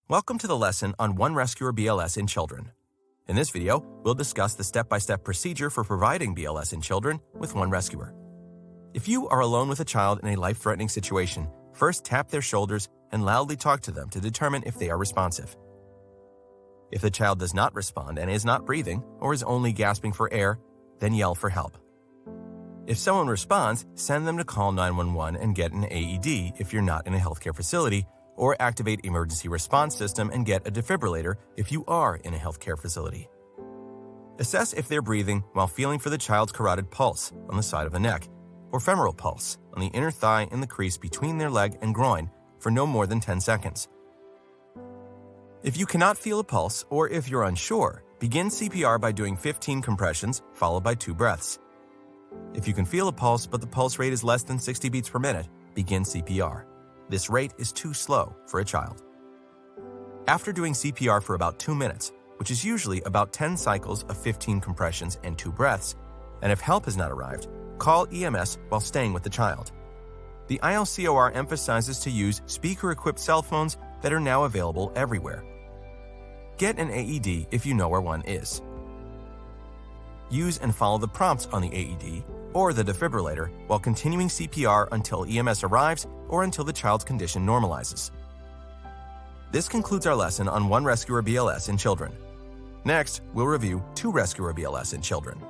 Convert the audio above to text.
Welcome to the lesson on One Rescuer BLS in children. In this video, we'll discuss the step-by-step procedure for providing BLS in children with One Rescuer. If you are alone with a child in a life-threatening situation, first tap their shoulders and loudly talk to them to determine if they are responsive. If the child does not respond and is not breathing or is only gasping for air, then yell for help. If someone responds, send them to call 911 and get an AED if you're not in a healthcare facility, or activate emergency response system and get a defibrillator if you are in a healthcare facility. Assess if they're breathing while feeling for the child's carotid pulse on the side of the neck, or femoral pulse on the inner thigh in the crease between their leg and groin for no more than 10 seconds. If you cannot feel a pulse or if you're unsure, begin CPR by doing 15 compressions followed by 2 breaths. If you can feel a pulse but the pulse rate is less than 60 beats per minute, begin CPR. This rate is too slow for a child. After doing CPR for about 2 minutes, which is usually about 10 cycles of 15 compressions and 2 breaths, and if help has not arrived, call EMS while staying with the child. The ILCOR emphasizes to use speaker-equipped cell phones that are now available everywhere. Get an AED if you know where one is. Use and follow the prompts on the AED or the defibrillator while continuing CPR until EMS arrives or until the child's condition normalizes. This concludes our lesson on One Rescuer BLS in children. Next, we'll review 2 Rescuer BLS in children.